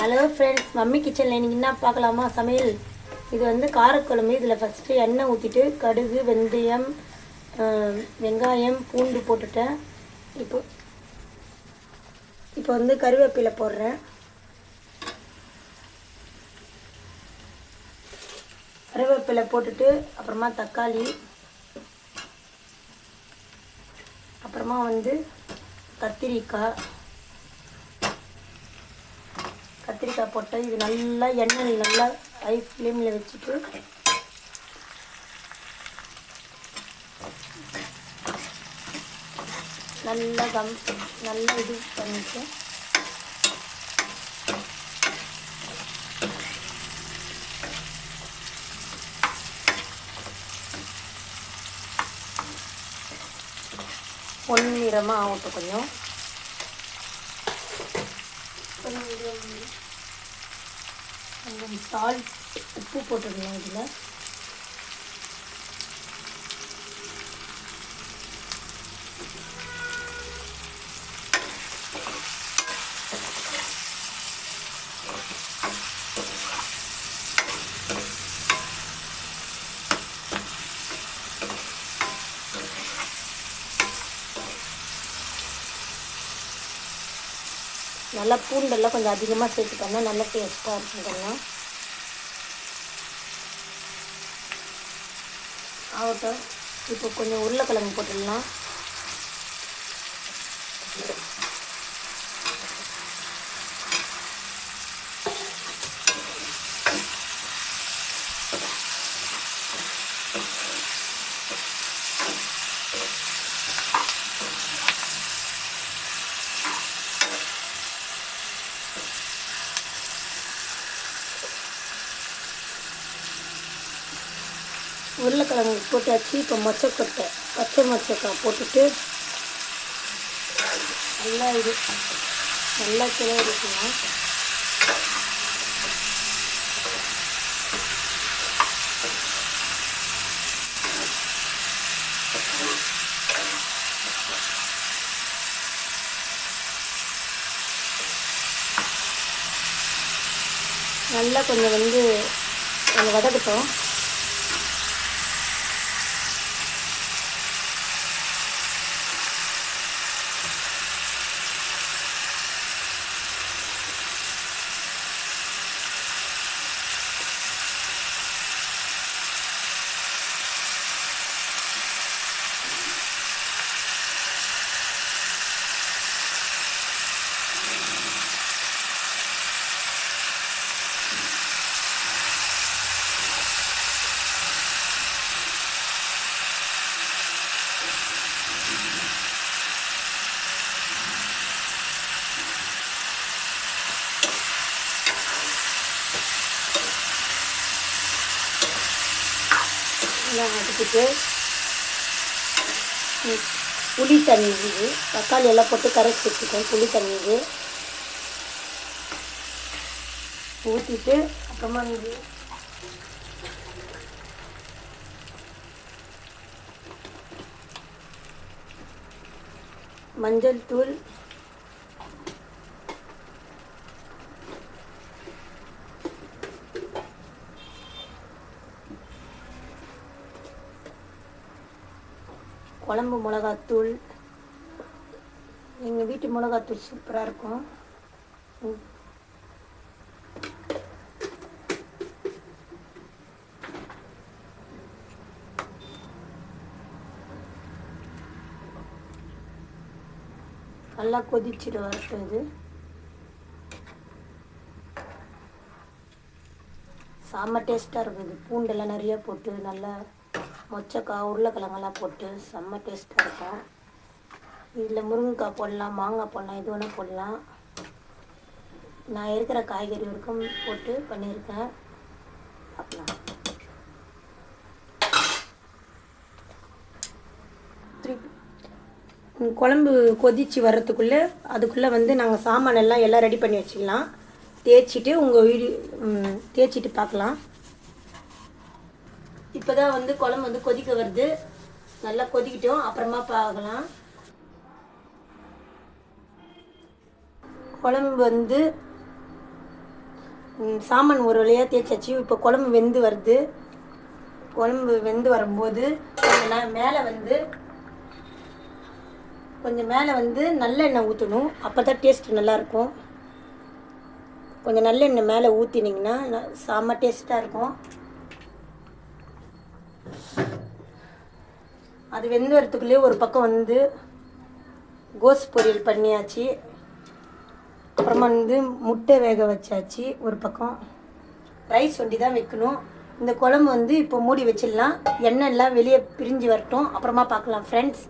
Hello friends, mummy கிச்சனில் இன்றைக்கி என்ன பார்க்கலாமா சமையல். இது வந்து காரக்குழம்பு. இதில் ஃபஸ்ட்டு எண்ணெய் ஊற்றிட்டு கடுகு, வெந்தயம், வெங்காயம், பூண்டு போட்டுட்டேன். இப்போ வந்து கருவேப்பிலை போடுறேன். கருவேப்பிலை போட்டுட்டு அப்புறமா தக்காளி, அப்புறமா வந்து கத்திரிக்காய் போட்டு இது நல்லா எண்ணெய் நல்லா ஹை ஃப்ளேமில் வச்சுட்டு நல்லா இது பண்ணிட்டு பொன்னிறமாக ஆகட்டும். கொஞ்சம் சால்ட், உப்பு போட்டுடலாம். இதில் நல்லா பூண்டெல்லாம் கொஞ்சம் அதிகமாக சேர்த்துட்டோம்னா நல்லா டேஸ்ட்டாக இருக்குங்கலாம். ஆகட்டும். இப்போ கொஞ்சம் உருளைக்கிழங்கு போட்டுடலாம். உருளைக்கிழங்கு போட்டாச்சு. இப்போ மொச்சக்கொட்டை, பச்சை மொச்சக்காய் போட்டுட்டு நல்லா கிளறிக்கலாம். நல்லா கொஞ்சம் வதக்கட்டும். அதுக்கிட்டு புளி தண்ணி, தக்காளி எல்லாம் போட்டு கரைச்சி வச்சுக்கேன். புளி தண்ணி ஊற்றிட்டு அப்புறமா மஞ்சள் தூள், குழம்பு மிளகாத்தூள். எங்கள் வீட்டு மிளகாத்தூள் சூப்பராக இருக்கும். நல்லா கொதிச்சுட்டு வரட்டும். இது செம்ம டேஸ்ட்டாக இருக்கும். இது பூண்டெல்லாம் நிறையா போட்டு நல்லா மொச்சக்காய், உருளைக்கிழங்கெல்லாம் போட்டு செம்ம டேஸ்ட்டாக இருக்கும். இதில் முருங்கைக்காய் போடலாம், மாங்காய் போடலாம், எது வேணால் போடலாம். நான் இருக்கிற காய்கறி வரைக்கும் போட்டு பண்ணியிருக்கேன். பார்க்கலாம். குழம்பு கொதித்து வர்றதுக்குள்ளே அதுக்குள்ளே நாங்கள் சாமானெல்லாம் எல்லாம் ரெடி பண்ணி வச்சுக்கலாம். தேய்ச்சிட்டு தேய்ச்சிட்டு பார்க்கலாம். இப்போ தான் குழம்பு கொதிக்க வருது. நல்லா கொதிக்கிட்டோம், அப்புறமா பார்க்கலாம். குழம்பு சாமான் ஒரு வழியாக தேய்ச்சாச்சு. இப்போ குழம்பு வெந்து வருது. குழம்பு வெந்து வரும்போது கொஞ்சம் மேலே வந்து நல்லெண்ணெய் ஊற்றணும். அப்போ தான் டேஸ்ட்டு நல்லாயிருக்கும். கொஞ்சம் நல்லெண்ணெய் மேலே ஊற்றினீங்கன்னா செம்ம டேஸ்ட்டாக இருக்கும். அது வெந்து வரத்துக்குள்ளேயே ஒரு பக்கம் வந்து கோஸ் பொரியல் பண்ணியாச்சு. அப்புறமா வந்து முட்டை வேக வச்சாச்சு. ஒரு பக்கம் ரைஸ் ஒண்டி தான் வைக்கணும். இந்த குழம்பு வந்து இப்போ மூடி வச்சிடலாம். எண்ணெய் எல்லாம் வெளியே பிரிஞ்சு வரட்டும். அப்புறமா பார்க்கலாம் ஃப்ரெண்ட்ஸ்.